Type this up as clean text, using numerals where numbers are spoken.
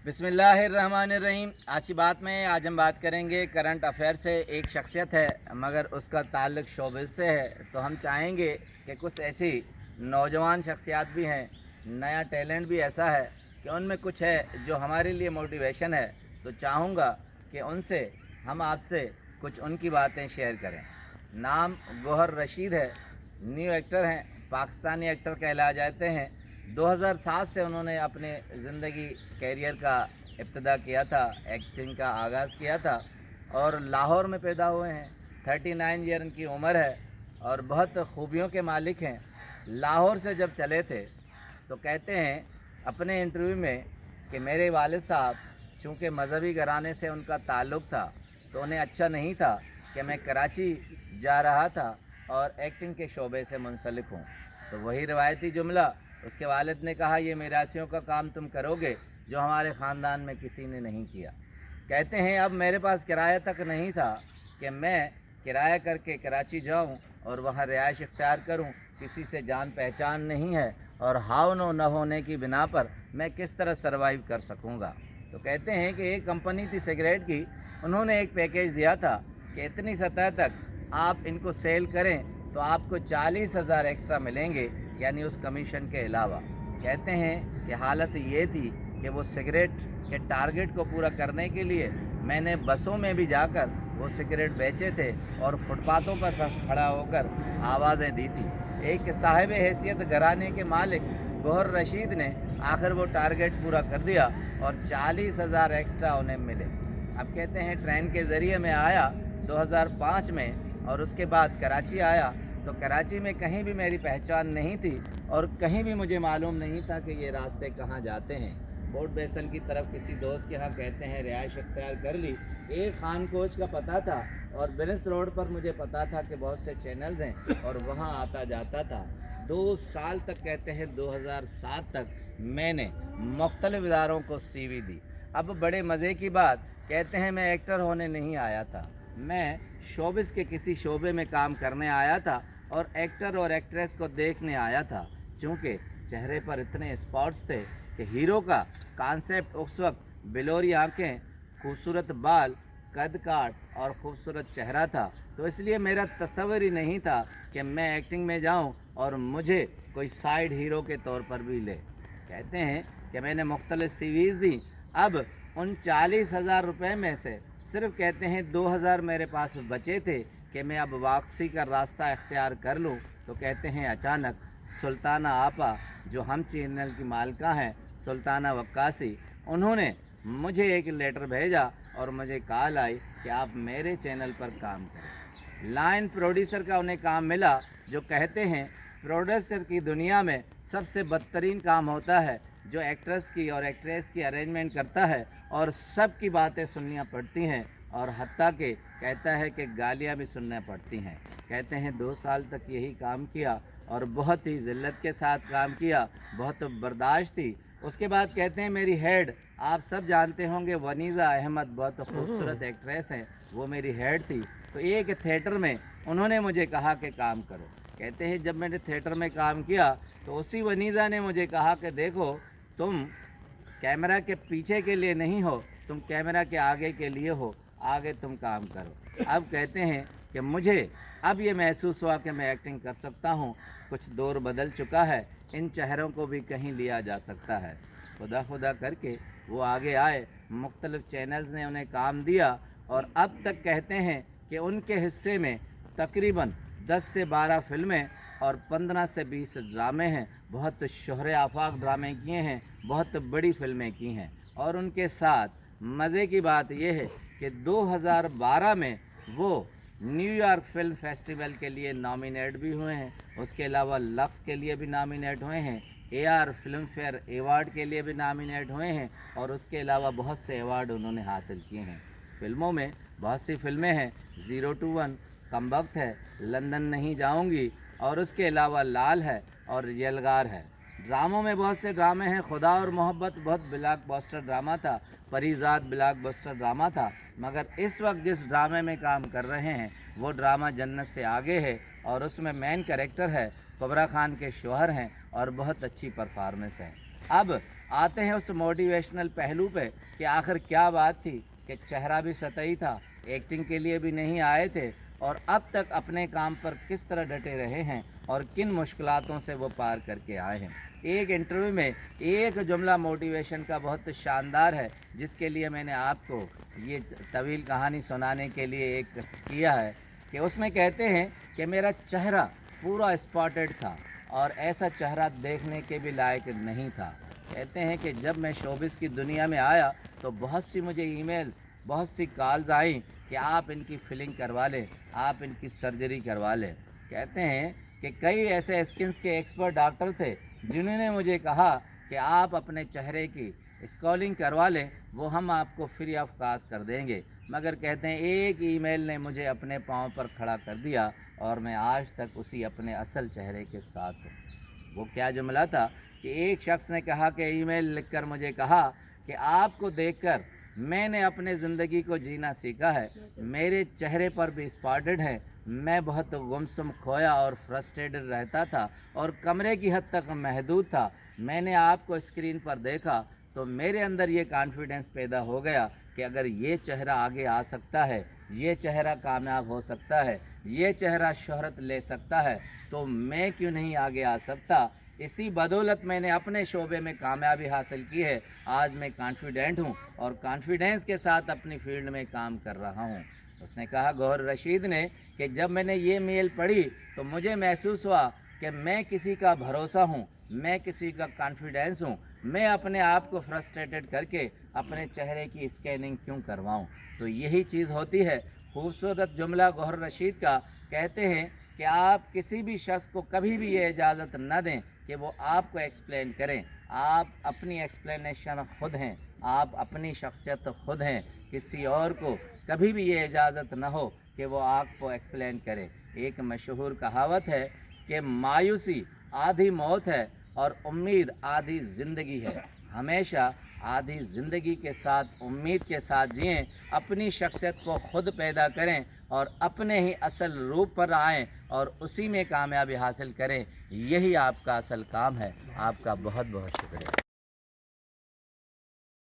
बिस्मिल्लाहिर्रहमानिर्रहीम। आज की बात में आज हम बात करेंगे करंट अफेयर से। एक शख्सियत है मगर उसका ताल्लुक़ शोबिज़ से है, तो हम चाहेंगे कि कुछ ऐसी नौजवान शख्सियात भी हैं, नया टैलेंट भी ऐसा है कि उनमें कुछ है जो हमारे लिए मोटिवेशन है। तो चाहूँगा कि उनसे हम आपसे कुछ उनकी बातें शेयर करें। नाम गौहर रशीद है, न्यू एक्टर हैं, पाकिस्तानी एक्टर कहला जाते हैं। 2007 से उन्होंने अपने ज़िंदगी कैरियर का इब्तिदा किया था, एक्टिंग का आगाज़ किया था और लाहौर में पैदा हुए हैं। 39 ईयर उनकी उम्र है और बहुत खूबियों के मालिक हैं। लाहौर से जब चले थे तो कहते हैं अपने इंटरव्यू में कि मेरे वालिद साहब चूँकि मजहबी घराने से उनका ताल्लुक़ था तो उन्हें अच्छा नहीं था कि मैं कराची जा रहा था और एक्टिंग के शोबे से मुंसलिक हूँ। तो वही रिवायती जुमला उसके वालिद ने कहा, ये मिरासियों का काम तुम करोगे जो हमारे ख़ानदान में किसी ने नहीं किया। कहते हैं अब मेरे पास किराया तक नहीं था कि मैं किराया करके कराची जाऊं और वहां रिहाइश इख्तियार करूं। किसी से जान पहचान नहीं है और हाव न होने की बिना पर मैं किस तरह सर्वाइव कर सकूंगा। तो कहते हैं कि एक कंपनी थी सिगरेट की, उन्होंने एक पैकेज दिया था कि इतनी सतह तक आप इनको सेल करें तो आपको 40,000 एक्स्ट्रा मिलेंगे, यानी उस कमीशन के अलावा। कहते हैं कि हालत ये थी कि वो सिगरेट के टारगेट को पूरा करने के लिए मैंने बसों में भी जाकर वो सिगरेट बेचे थे और फुटपाथों पर खड़ा होकर आवाज़ें दी थी। एक साहिब हैसियत घराने के मालिक गौहर रशीद ने आखिर वो टारगेट पूरा कर दिया और 40,000 एक्स्ट्रा उन्हें मिले। अब कहते हैं ट्रेन के ज़रिए मैं आया 2005 में और उसके बाद कराची आया तो कराची में कहीं भी मेरी पहचान नहीं थी और कहीं भी मुझे मालूम नहीं था कि ये रास्ते कहाँ जाते हैं। बोट बेसन की तरफ किसी दोस्त के यहाँ कहते हैं रिहाइश इख्तियार कर ली। एक खान कोच का पता था और बिनिस रोड पर मुझे पता था कि बहुत से चैनल्स हैं और वहाँ आता जाता था। 2 साल तक कहते हैं 2007 तक मैंने मुख्तलिफ इदारों को CV दी। अब बड़े मज़े की बात, कहते हैं मैं एक्टर होने नहीं आया था, मैं शोबिज़ के किसी शोबे में काम करने आया था और एक्टर और एक्ट्रेस को देखने आया था। चूँकि चेहरे पर इतने स्पॉट्स थे कि हीरो का कॉन्सेप्ट उस वक्त बिलोरी आंखें, खूबसूरत बाल, कद काट और खूबसूरत चेहरा था, तो इसलिए मेरा तस्वर ही नहीं था कि मैं एक्टिंग में जाऊं और मुझे कोई साइड हीरो के तौर पर भी ले। कहते हैं कि मैंने मुख्तलिफ CVs दी। अब उन 40,000 रुपये में से सिर्फ कहते हैं 2,000 मेरे पास बचे थे कि मैं अब वापसी का रास्ता इख्तियार कर लूँ। तो कहते हैं अचानक सुल्ताना आपा, जो हम चैनल की मालिका हैं, सुल्ताना वक्कासी, उन्होंने मुझे एक लेटर भेजा और मुझे कॉल आई कि आप मेरे चैनल पर काम करें। लाइन प्रोड्यूसर का उन्हें काम मिला, जो कहते हैं प्रोड्यूसर की दुनिया में सबसे बदतरीन काम होता है जो एक्ट्रेस की और एक्ट्रेस की अरेंजमेंट करता है और सब की बातें सुननी पड़ती हैं और हत्ता के कहता है कि गालियाँ भी सुनना पड़ती हैं। कहते हैं 2 साल तक यही काम किया और बहुत ही ज़िल्लत के साथ काम किया, बहुत बर्दाश्त थी। उसके बाद कहते हैं मेरी हेड, आप सब जानते होंगे वनीज़ा अहमद, बहुत खूबसूरत एक्ट्रेस हैं, वो मेरी हेड थी। तो एक थिएटर में उन्होंने मुझे कहा कि काम करो। कहते हैं जब मैंने थिएटर में काम किया तो उसी वनीज़ा ने मुझे कहा कि देखो तुम कैमरा के पीछे के लिए नहीं हो, तुम कैमरा के आगे के लिए हो, आगे तुम काम करो। अब कहते हैं कि मुझे अब ये महसूस हुआ कि मैं एक्टिंग कर सकता हूँ। कुछ दौर बदल चुका है, इन चेहरों को भी कहीं लिया जा सकता है। खुदा करके वो आगे आए, मुख्तलिफ चैनल्स ने उन्हें काम दिया और अब तक कहते हैं कि उनके हिस्से में तकरीबन 10 से 12 फिल्में और 15 से 20 ड्रामे हैं। बहुत शोहरे आफाक ड्रामे किए हैं, बहुत बड़ी फिल्में की हैं। और उनके साथ मज़े की बात यह है कि 2012 में वो न्यूयॉर्क फिल्म फेस्टिवल के लिए नॉमिनेट भी हुए हैं। उसके अलावा लक्स के लिए भी नॉमिनेट हुए हैं, AR फिल्म फेयर अवार्ड के लिए भी नॉमिनेट हुए हैं और उसके अलावा बहुत से अवार्ड उन्होंने हासिल किए हैं। फिल्मों में बहुत सी फिल्में हैं, 0 to 1, कम वक्त है, लंदन नहीं जाऊंगी और उसके अलावा लाल है और यलगार है। ड्रामों में बहुत से ड्रामे हैं, खुदा और मोहब्बत बहुत ब्लॉकबस्टर ड्रामा था, परीज़ाद ब्लॉकबस्टर ड्रामा था, मगर इस वक्त जिस ड्रामे में काम कर रहे हैं वो ड्रामा जन्नत से आगे है और उसमें मेन कैरेक्टर है कुबरा खान के शौहर हैं और बहुत अच्छी परफॉर्मेंस है। अब आते हैं उस मोटिवेशनल पहलू पे कि आखिर क्या बात थी कि चेहरा भी सतही था, एक्टिंग के लिए भी नहीं आए थे और अब तक अपने काम पर किस तरह डटे रहे हैं और किन मुश्किलातों से वो पार करके आए हैं। एक इंटरव्यू में एक जुमला मोटिवेशन का बहुत शानदार है, जिसके लिए मैंने आपको ये तवील कहानी सुनाने के लिए एक किया है कि उसमें कहते हैं कि मेरा चेहरा पूरा स्पॉटेड था और ऐसा चेहरा देखने के भी लायक नहीं था। कहते हैं कि जब मैं शोबिस की दुनिया में आया तो बहुत सी मुझे ईमेल्स, बहुत सी कॉल्स आई कि आप इनकी फिलिंग करवा लें, आप इनकी सर्जरी करवा लें। कहते हैं कि कई ऐसे स्किन्स के एक्सपर्ट डॉक्टर थे जिन्होंने मुझे कहा कि आप अपने चेहरे की स्कॉलिंग करवा लें, वो हम आपको फ्री ऑफ कॉस्ट कर देंगे। मगर कहते हैं एक ईमेल ने मुझे अपने पाँव पर खड़ा कर दिया और मैं आज तक उसी अपने असल चेहरे के साथ हूँ। वो क्या जुमला था कि एक शख्स ने कहा कि ईमेल लिखकर मुझे कहा कि आपको देखकर मैंने अपने ज़िंदगी को जीना सीखा है, मेरे चेहरे पर भी स्पॉटेड है, मैं बहुत गुमसुम, खोया और फ्रस्ट्रेटेड रहता था और कमरे की हद तक महदूद था। मैंने आपको स्क्रीन पर देखा तो मेरे अंदर ये कॉन्फिडेंस पैदा हो गया कि अगर ये चेहरा आगे आ सकता है, ये चेहरा कामयाब हो सकता है, ये चेहरा शोहरत ले सकता है, तो मैं क्यों नहीं आगे आ सकता। इसी बदौलत मैंने अपने शोबे में कामयाबी हासिल की है। आज मैं कॉन्फिडेंट हूँ और कॉन्फिडेंस के साथ अपनी फील्ड में काम कर रहा हूँ। उसने कहा, गौहर रशीद ने, कि जब मैंने ये मेल पढ़ी तो मुझे महसूस हुआ कि मैं किसी का भरोसा हूँ, मैं किसी का कॉन्फिडेंस हूँ। मैं अपने आप को फ्रस्ट्रेटेड करके अपने चेहरे की स्कैनिंग क्यों करवाऊँ। तो यही चीज़ होती है। खूबसूरत जुमला गौहर रशीद का कहते हैं कि आप किसी भी शख्स को कभी भी ये इजाज़त न दें कि वो आपको एक्सप्लेन करें। आप अपनी एक्सप्लेनेशन खुद हैं, आप अपनी शख्सियत खुद हैं। किसी और को कभी भी ये इजाज़त न हो कि वो आपको एक्सप्लेन करे। एक मशहूर कहावत है कि मायूसी आधी मौत है और उम्मीद आधी ज़िंदगी है। हमेशा आधी ज़िंदगी के साथ उम्मीद के साथ जिएं, अपनी शख्सियत को खुद पैदा करें और अपने ही असल रूप पर आएं और उसी में कामयाबी हासिल करें। यही आपका असल काम है। आपका बहुत बहुत शुक्रिया।